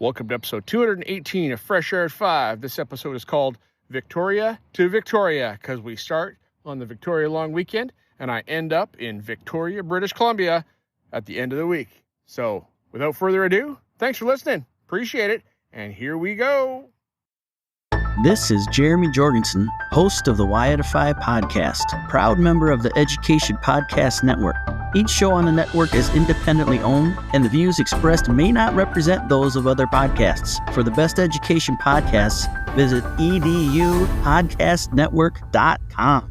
Welcome to episode 218 of Fresh Air at 5. This episode is called Victoria to Victoria because we start on the Victoria long weekend and I end up in Victoria, British Columbia at the end of the week. So without further ado, thanks for listening. Appreciate it. And here we go. This is Jeremy Jorgensen, host of the Edify podcast, proud member of the Education Podcast Network. Each show on the network is independently owned, and the views expressed may not represent those of other podcasts. For the best education podcasts, visit edupodcastnetwork.com.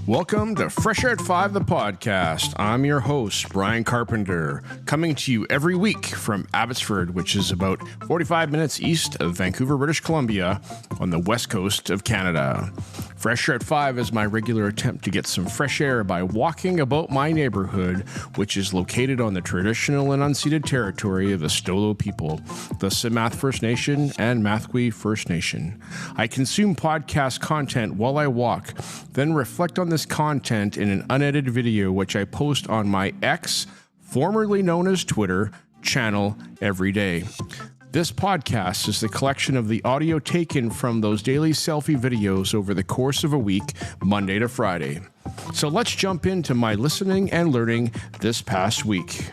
Welcome to Fresh Air at 5, the podcast. I'm your host, Bryon Carpenter, coming to you every week from Abbotsford, which is about 45 minutes east of Vancouver, British Columbia, on the west coast of Canada. Fresh Air at 5 is my regular attempt to get some fresh air by walking about my neighborhood, which is located on the traditional and unceded territory of the Stolo people, the Simath First Nation and Mathwe First Nation. I consume podcast content while I walk, then reflect on this content in an unedited video, which I post on my X, formerly known as Twitter, channel every day. This podcast is the collection of the audio taken from those daily selfie videos over the course of a week, Monday to Friday. So let's jump into my listening and learning this past week.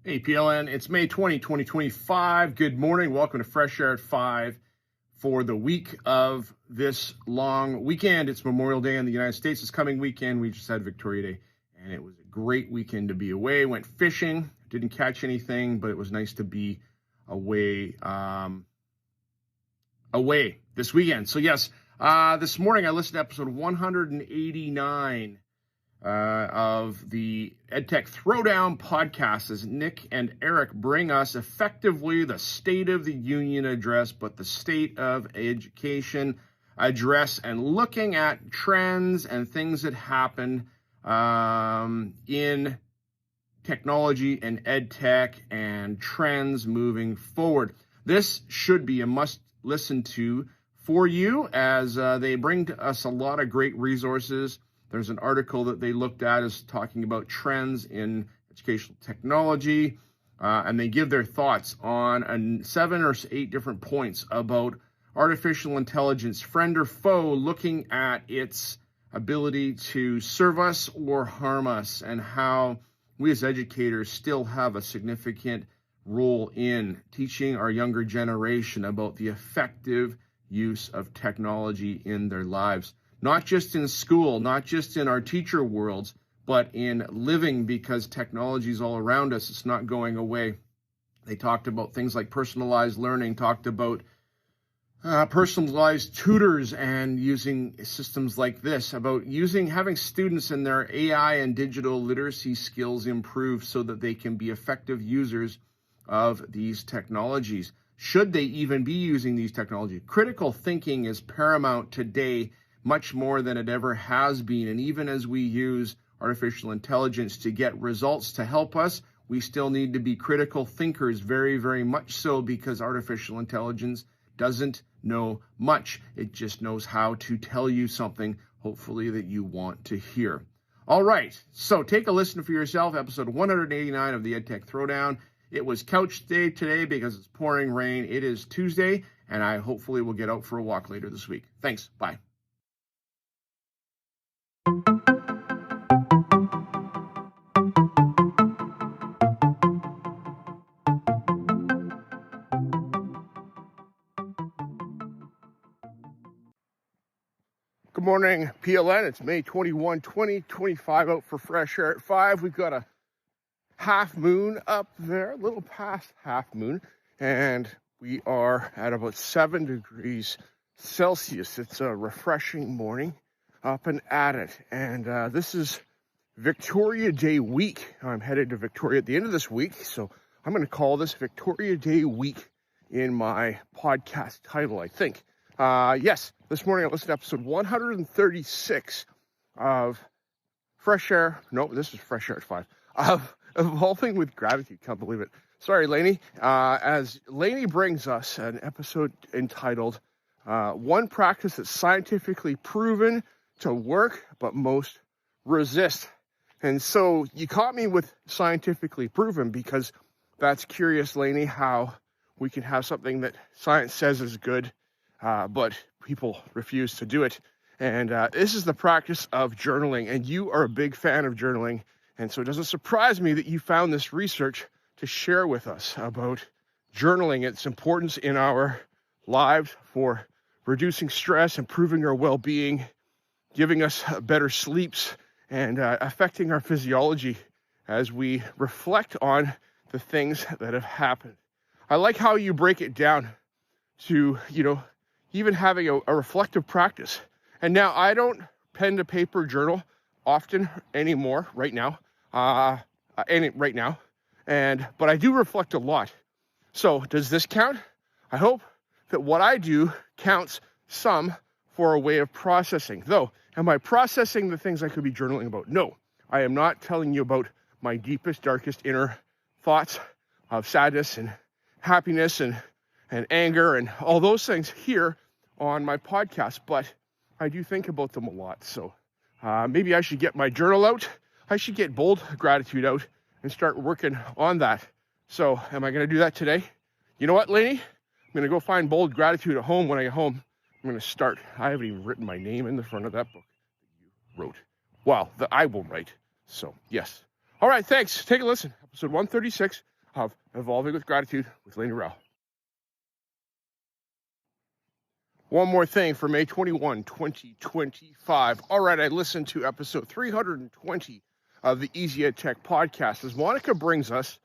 Hey, PLN, it's May 20, 2025. Good morning. Welcome to Fresh Air at 5 for the week of this long weekend. It's Memorial Day in the United States this coming weekend. We just had Victoria Day, and it was a great weekend to be away. Went fishing, didn't catch anything, but it was nice to be away this weekend. So, yes, this morning I listened to episode 189 of the EdTech Throwdown podcast as Nick and Eric bring us effectively the State of the Union address, but the state of education address, and looking at trends and things that happen in technology and EdTech and trends moving forward. This should be a must listen to for you as they bring to us a lot of great resources. There's an article that they looked at is talking about trends in educational technology, and they give their thoughts on 7 or 8 different points about artificial intelligence, friend or foe, looking at its ability to serve us or harm us, and how we as educators still have a significant role in teaching our younger generation about the effective use of technology in their lives. Not just in school, not just in our teacher worlds, but in living, because technology is all around us. It's not going away. They talked about things like personalized learning, talked about personalized tutors and using systems like this, about having students and their AI and digital literacy skills improve so that they can be effective users of these technologies. Should they even be using these technologies? Critical thinking is paramount today, much more than it ever has been. And even as we use artificial intelligence to get results to help us, we still need to be critical thinkers, very, very much so, because artificial intelligence doesn't know much. It just knows how to tell you something, hopefully, that you want to hear. All right, so take a listen for yourself, episode 189 of the EdTech Throwdown. It was couch day today because it's pouring rain. It is Tuesday, and I hopefully will get out for a walk later this week. Thanks. Bye. Good morning, PLN. It's May 21, 2025, out for Fresh Air at 5. We've got a half moon up there, a little past half moon, and we are at about 7 degrees Celsius. It's a refreshing morning up and at it. And this is Victoria Day week. I'm headed to Victoria at the end of this week, so I'm going to call this Victoria Day week in my podcast title, I think. Yes, this morning I listened to episode 136 of Fresh Air. No, this is Fresh Air at 5. Of Evolving with Gratitude. Can't believe it. Sorry, Lainey. As Lainey brings us an episode entitled One Practice That's Scientifically Proven to Work, but Most Resist. And so you caught me with scientifically proven because that's curious, Lainey, how we can have something that science says is good, but people refuse to do it. And this is the practice of journaling, and you are a big fan of journaling. And so it doesn't surprise me that you found this research to share with us about journaling, its importance in our lives for reducing stress, improving our well-being, giving us better sleeps, and affecting our physiology as we reflect on the things that have happened. I like how you break it down to, even having a reflective practice. And now I don't pen to paper journal often anymore right now, but I do reflect a lot. So does this count? I hope that what I do counts some for a way of processing. Though, am I processing the things I could be journaling about? No, I am not telling you about my deepest, darkest inner thoughts of sadness and happiness and anger and all those things here on my podcast, but I do think about them a lot. So maybe I should get my journal out. I should get bold gratitude out and start working on that. So am I going to do that today? You know what, Lainey? I'm going to go find bold gratitude at home when I get home. I'm going to start. I haven't even written my name in the front of that book that you wrote. Well, that I will write. So, yes. All right, thanks. Take a listen. Episode 136 of Evolving with Gratitude with Lainey Rao. One more thing for May 21, 2025. All right, I listened to episode 320 of the Easy Ed Tech podcast as Monica brings us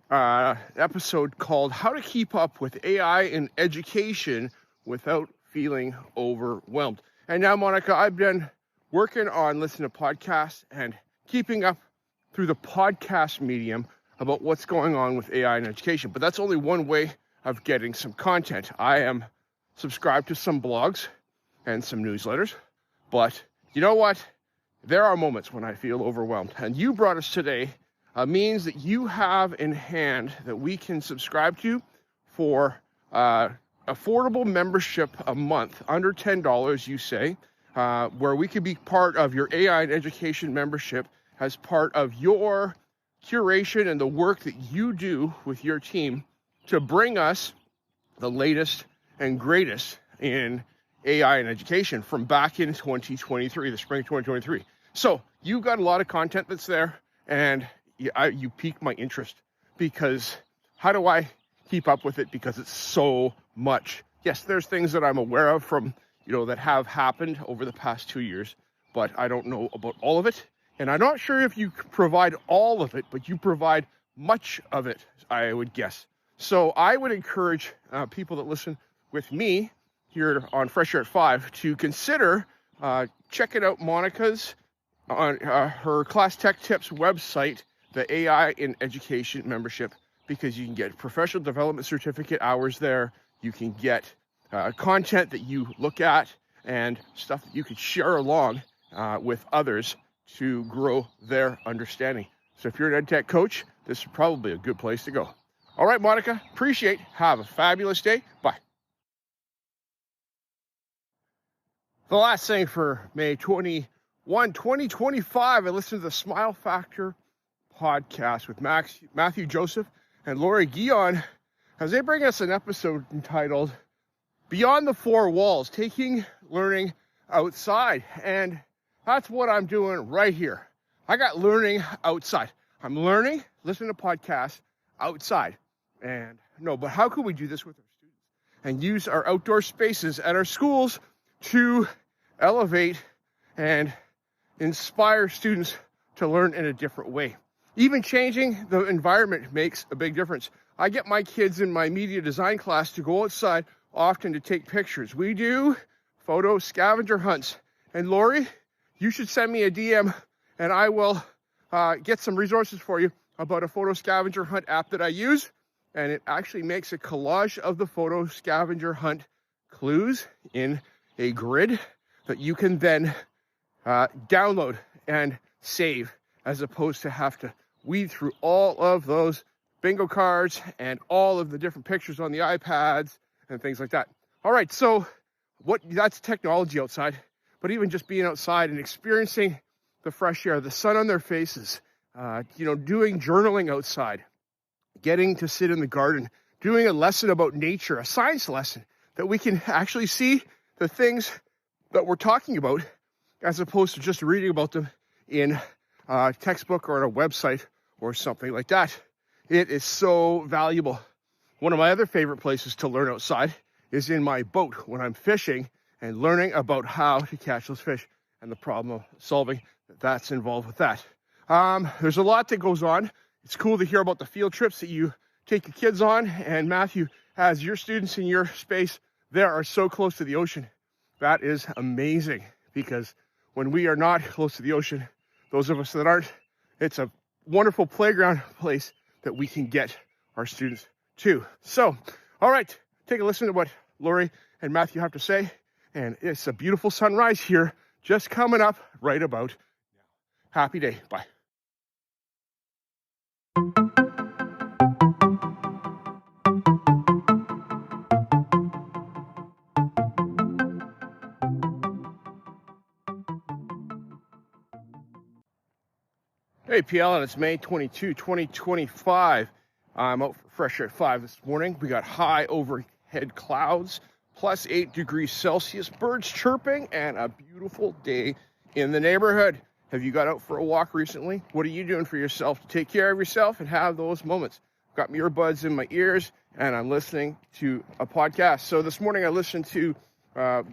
an episode called How to Keep Up with AI in Education Without Feeling Overwhelmed. And now, Monica, I've been working on listening to podcasts and keeping up through the podcast medium about what's going on with AI in education. But that's only one way of getting some content. I am subscribed to some blogs and some newsletters, but you know what? There are moments when I feel overwhelmed. And you brought us today a means that you have in hand that we can subscribe to for affordable membership a month, under $10, you say, where we could be part of your AI in education membership as part of your curation and the work that you do with your team to bring us the latest and greatest in AI in education from back in 2023, the spring of 2023. So you got a lot of content that's there, and you piqued my interest because how do I keep up with it? Because it's so much. Yes, there's things that I'm aware of from, that have happened over the past 2 years, but I don't know about all of it. And I'm not sure if you provide all of it, but you provide much of it, I would guess. So I would encourage people that listen with me here on Fresh Air at 5 to consider checking out Monica's on her Class Tech Tips website, the AI in Education membership, because you can get professional development certificate hours there. You can get content that you look at and stuff that you could share along with others to grow their understanding. So if you're an EdTech coach, this is probably a good place to go. All right, Monica, appreciate. Have a fabulous day. Bye. The last thing for May 21, 2025, I listened to the Smile Factor podcast with Matthew Joseph and Lori Guion as they bring us an episode entitled Beyond the Four Walls, Taking Learning Outside. And that's what I'm doing right here. I got learning outside. I'm learning, listening to podcasts outside. But how can we do this with our students and use our outdoor spaces at our schools to elevate and inspire students to learn in a different way? Even changing the environment makes a big difference. I get my kids in my media design class to go outside often to take pictures. We do photo scavenger hunts. And Lori, you should send me a DM and I will get some resources for you about a photo scavenger hunt app that I use, and it actually makes a collage of the photo scavenger hunt clues in a grid that you can then download and save, as opposed to have to weed through all of those bingo cards and all of the different pictures on the iPads and things like that. All right, so that's technology outside, but even just being outside and experiencing the fresh air, the sun on their faces, doing journaling outside, getting to sit in the garden, doing a lesson about nature, a science lesson that we can actually see the things that we're talking about, as opposed to just reading about them in a textbook or on a website or something like that. It is so valuable. One of my other favorite places to learn outside is in my boat when I'm fishing and learning about how to catch those fish and the problem solving that's involved with that. There's a lot that goes on. It's cool to hear about the field trips that you take your kids on. And Matthew, as your students in your space there are so close to the ocean, that is amazing, because when we are not close to the ocean, those of us that aren't, it's a wonderful playground place that we can get our students to. So, all right, take a listen to what Lori and Matthew have to say. And it's a beautiful sunrise here, just coming up right about now. Happy day. Bye. Hey PL, and it's May 22, 2025. I'm out for fresh air at 5 this morning. We got high overhead clouds, plus 8 degrees Celsius, birds chirping, and a beautiful day in the neighborhood. Have you got out for a walk recently? What are you doing for yourself to take care of yourself and have those moments? I've got earbuds in my ears, and I'm listening to a podcast. So this morning I listened to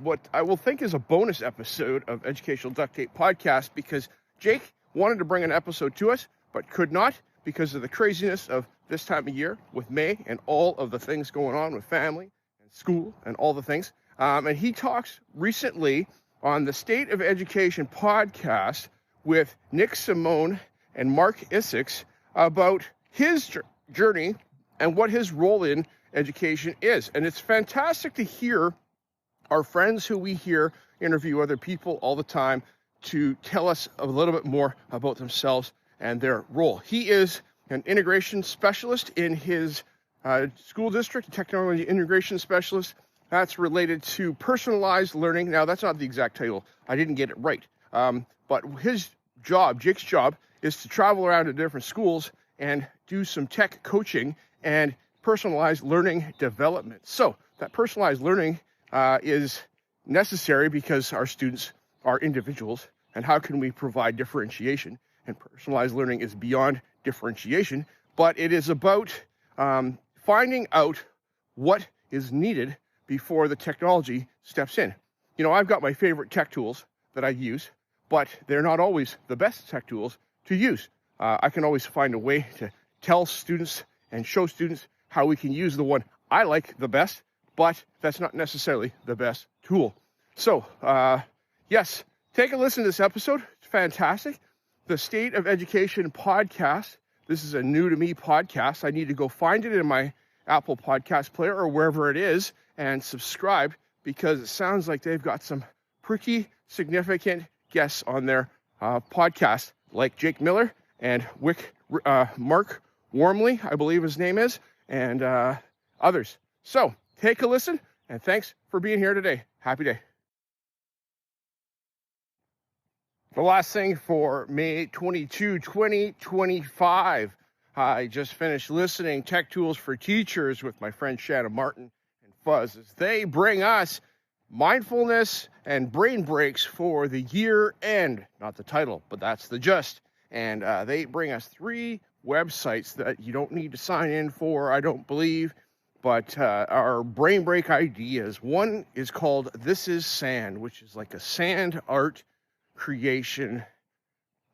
what I will think is a bonus episode of Educational Duct Tape Podcast, because Jake wanted to bring an episode to us, but could not because of the craziness of this time of year with May and all of the things going on with family and school and all the things. And he talks recently on the State of Education podcast with Nick Simone and Mark Isaacs about his journey and what his role in education is. And it's fantastic to hear our friends who we hear interview other people all the time to tell us a little bit more about themselves and their role. He is an integration specialist in his school district, a technology integration specialist. That's related to personalized learning. Now, that's not the exact title. I didn't get it right. But his job, Jake's job, is to travel around to different schools and do some tech coaching and personalized learning development. So that personalized learning is necessary because our students are individuals. And how can we provide differentiation? And personalized learning is beyond differentiation, but it is about finding out what is needed before the technology steps in. You know, I've got my favorite tech tools that I use, but they're not always the best tech tools to use. I can always find a way to tell students and show students how we can use the one I like the best, but that's not necessarily the best tool. So, yes, take a listen to this episode. It's fantastic. The State of Education podcast. This is a new to me podcast. I need to go find it in my Apple podcast player or wherever it is and subscribe, because it sounds like they've got some pretty significant guests on their podcast, like Jake Miller and Mark Wormley, I believe his name is, and others. So take a listen, and thanks for being here today. Happy day. The last thing for May 22, 2025, I just finished listening Tech Tools for Teachers with my friend Shannon Martin and Fuzz, as they bring us mindfulness and brain breaks for the year end. Not the title, but that's the gist. And they bring us 3 websites that you don't need to sign in for, I don't believe, but our brain break ideas. One is called This Is Sand, which is like a sand art creation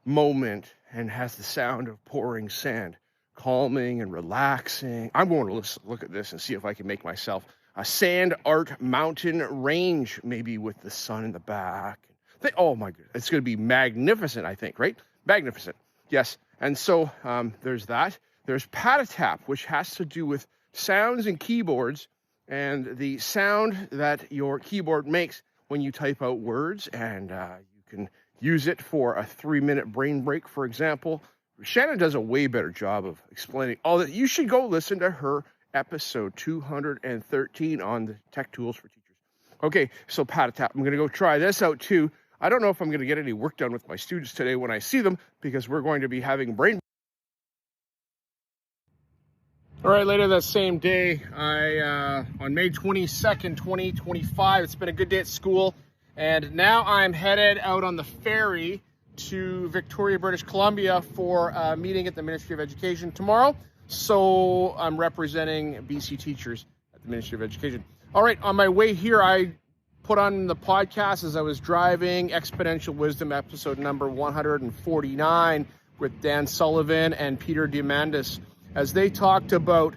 moment and has the sound of pouring sand, calming and relaxing. I'm going to look at this and see if I can make myself a sand art mountain range, maybe with the sun in the back. Oh my goodness, it's going to be magnificent, I think, right? magnificent. Yes. And so there's that. There's Patatap, which has to do with sounds and keyboards and the sound that your keyboard makes when you type out words. And you can use it for a 3-minute brain break, for example. Shannon does a way better job of explaining all that. You should go listen to her episode 213 on the tech tools for teachers. Okay, so Patatap. I'm going to go try this out too. I don't know if I'm going to get any work done with my students today when I see them, because we're going to be having brain. All right, later that same day, on May 22nd, 2025, it's been a good day at school, and now I'm headed out on the ferry to Victoria, British Columbia for a meeting at the Ministry of Education tomorrow. So I'm representing BC teachers at the Ministry of Education. All right, on my way here, I put on the podcast as I was driving, Exponential Wisdom episode number 149 with Dan Sullivan and Peter Diamandis, as they talked about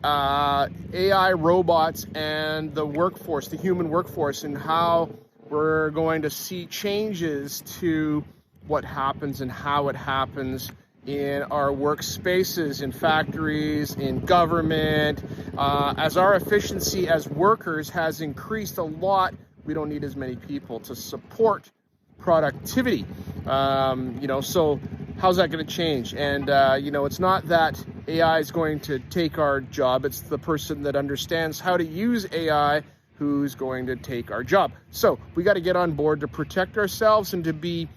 AI robots and the workforce, the human workforce, and how we're going to see changes to what happens and how it happens in our workspaces, in factories, in government. As our efficiency as workers has increased a lot, we don't need as many people to support productivity. So how's that going to change? And, it's not that AI is going to take our job. It's the person that understands how to use AI who's going to take our job. So we got to get on board to protect ourselves and to be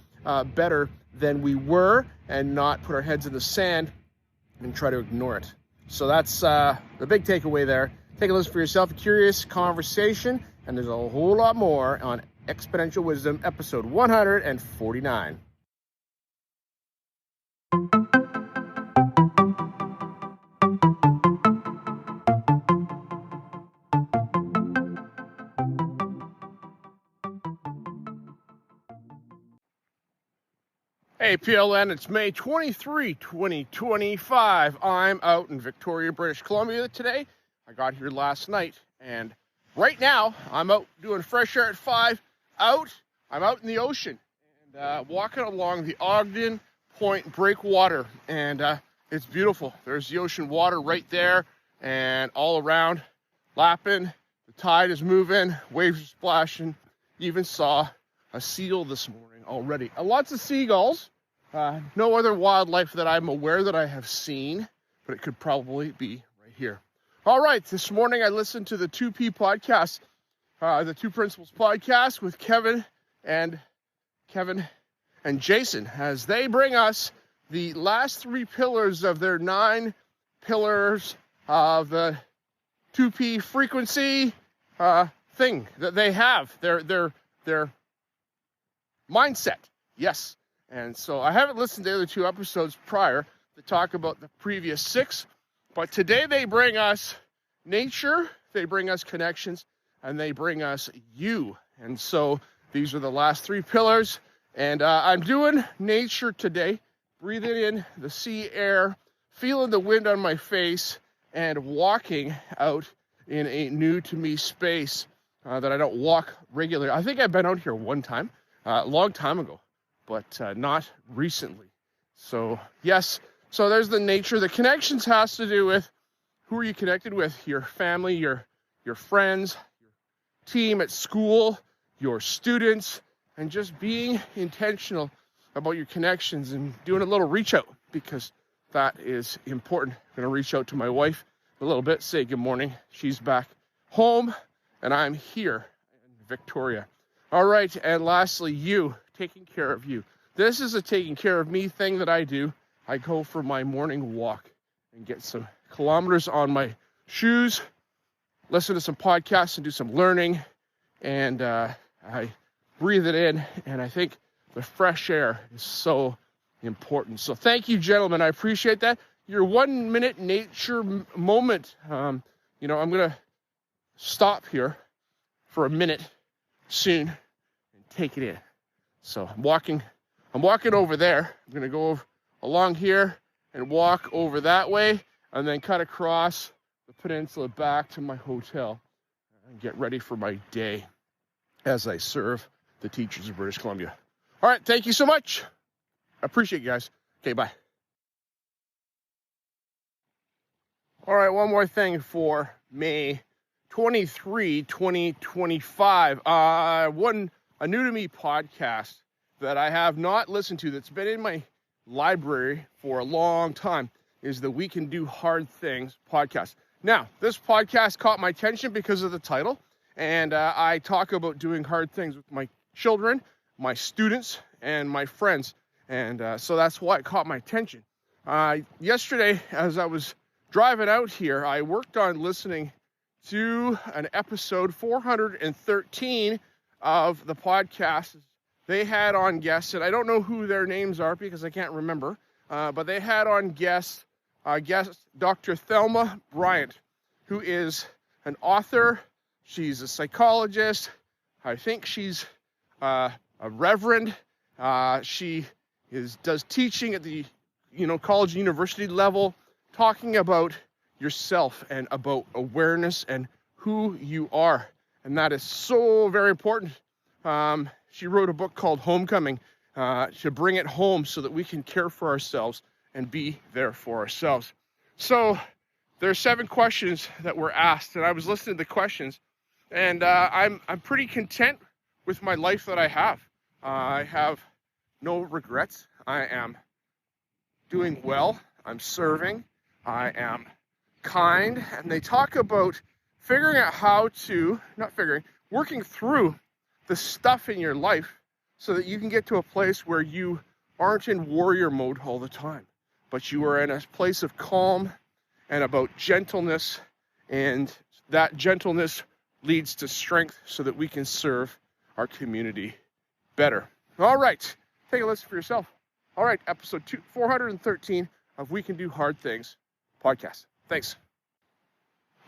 better than we were, and not put our heads in the sand and try to ignore it. So that's the big takeaway there. Take a listen for yourself, a curious conversation, and there's a whole lot more on Exponential Wisdom, episode 149. Hey PLN, it's May 23, 2025. I'm out in Victoria, British Columbia today. I got here last night, and right now I'm out doing fresh air at 5. I'm out in the ocean and walking along the Ogden Point breakwater, and it's beautiful. There's the ocean water right there and all around, lapping. The tide is moving, waves are splashing. Even saw a seal this morning already. Lots of seagulls. No other wildlife that I'm aware that I have seen, but it could probably be right here. All right, this morning I listened to the 2P podcast, the Two Principles podcast with Kevin and Jason, as they bring us the last 3 pillars of their 9 pillars of the 2P frequency thing that they have, their mindset. Yes. And so I haven't listened to the other 2 episodes prior to talk about the previous 6, but today they bring us nature, they bring us connections, and they bring us you. And so these are the last 3 pillars, and I'm doing nature today, breathing in the sea air, feeling the wind on my face, and walking out in a new to me space that I don't walk regularly. I think I've been out here one time, a long time ago, but not recently. So yes, so there's the nature. The connections has to do with who are you connected with, your family, your friends, your team at school, your students, and just being intentional about your connections and doing a little reach out, because that is important. I'm going to reach out to my wife a little bit, say good morning. She's back home, and I'm here in Victoria. All right, and lastly, you, taking care of you. This is a taking care of me thing that I do. I go for my morning walk and get some kilometers on my shoes, listen to some podcasts and do some learning, and I breathe it in, and I think the fresh air is so important. So thank you, gentlemen. I appreciate that. Your 1 minute nature moment. I'm going to stop here for a minute soon and take it in. So I'm walking over there. I'm going to go along here and walk over that way, and then cut across the peninsula back to my hotel and get ready for my day as I serve the teachers of British Columbia. All right, thank you so much. Appreciate you guys. Okay, bye. All right, one more thing for May 23, 2025. A new to me podcast that I have not listened to, that's been in my library for a long time, is the We Can Do Hard Things podcast. Now, this podcast caught my attention because of the title, and I talk about doing hard things with my children, my students, and my friends, and so that's why it caught my attention. Yesterday, as I was driving out here, I worked on listening to an episode 413 of the podcast. They had on guests, and I don't know who their names are because I can't remember, but they had on guest Dr. Thelma Bryon, who is an author. She's a psychologist. I think she's a reverend. She does teaching at the college and university level, talking about yourself and about awareness and who you are. And that is so very important. She wrote a book called Homecoming to bring it home so that we can care for ourselves and be there for ourselves. So there are 7 questions that were asked, and I was listening to the questions, and I'm pretty content with my life that I have. I have no regrets. I am doing well. I'm serving. I am kind. And they talk about figuring out how to, working through the stuff in your life so that you can get to a place where you aren't in warrior mode all the time, but you are in a place of calm and about gentleness, and that gentleness leads to strength so that we can serve our community better. All right, take a listen for yourself. All right, episode 413 of We Can Do Hard Things podcast. Thanks.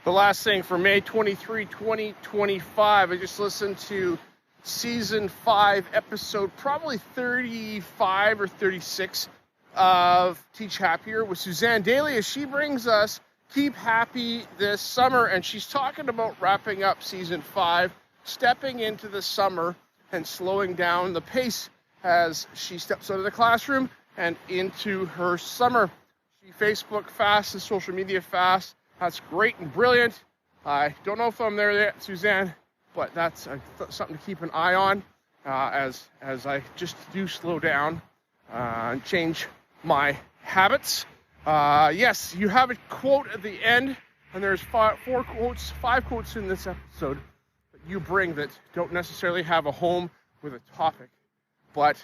The last thing for May 23, 2025, I just listened to season 5, episode probably 35 or 36 of Teach Happier with Suzanne Daly, as she brings us Keep Happy this summer. And she's talking about wrapping up season 5, stepping into the summer and slowing down the pace as she steps out of the classroom and into her summer. She Facebook fasts and social media fasts. That's great and brilliant. I don't know if I'm there yet, Suzanne, but that's something to keep an eye on as I just do slow down and change my habits. Yes, you have a quote at the end, and there's 5 quotes in this episode that you bring that don't necessarily have a home with a topic, but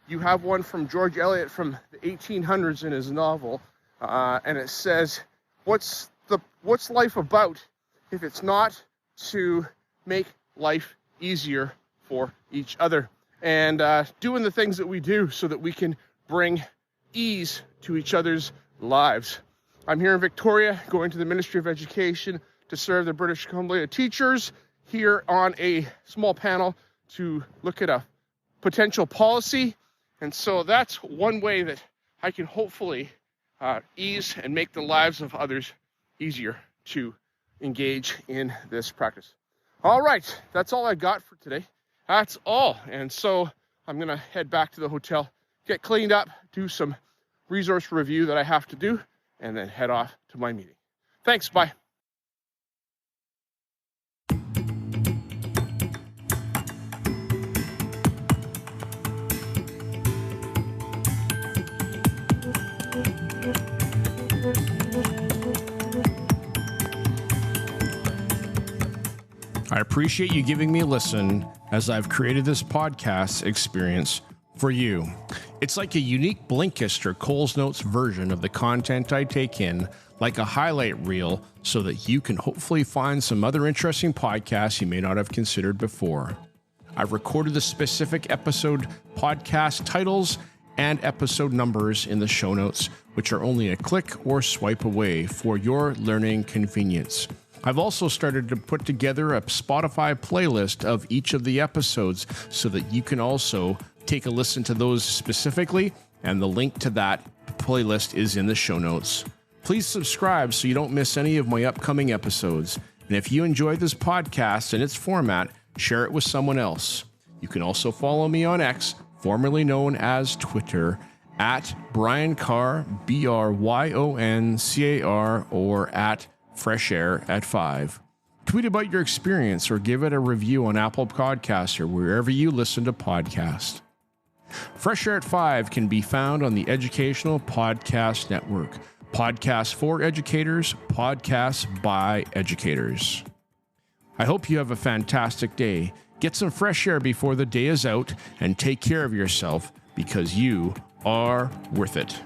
you have one from George Eliot from the 1800s in his novel, and it says, what's life about if it's not to make life easier for each other, and doing the things that we do so that we can bring ease to each other's lives. I'm here in Victoria, going to the Ministry of Education to serve the British Columbia teachers here on a small panel to look at a potential policy. And so that's one way that I can hopefully ease and make the lives of others easier to engage in this practice. All right, that's all I got for today. That's all. And so I'm going to head back to the hotel, get cleaned up, do some resource review that I have to do, and then head off to my meeting. Thanks, bye. I appreciate you giving me a listen as I've created this podcast experience for you. It's like a unique Blinkist or Coles Notes version of the content I take in, like a highlight reel, so that you can hopefully find some other interesting podcasts you may not have considered before. I've recorded the specific episode podcast titles and episode numbers in the show notes, which are only a click or swipe away for your learning convenience. I've also started to put together a Spotify playlist of each of the episodes so that you can also take a listen to those specifically, and the link to that playlist is in the show notes. Please subscribe so you don't miss any of my upcoming episodes. And if you enjoy this podcast and its format, share it with someone else. You can also follow me on X, formerly known as Twitter, at Bryon Carr, BRYONCAR, or at Fresh Air at 5. Tweet about your experience or give it a review on Apple Podcasts or wherever you listen to podcasts. Fresh Air at 5 can be found on the Educational Podcast Network. Podcasts for educators, podcasts by educators. I hope you have a fantastic day. Get some fresh air before the day is out and take care of yourself because you are worth it.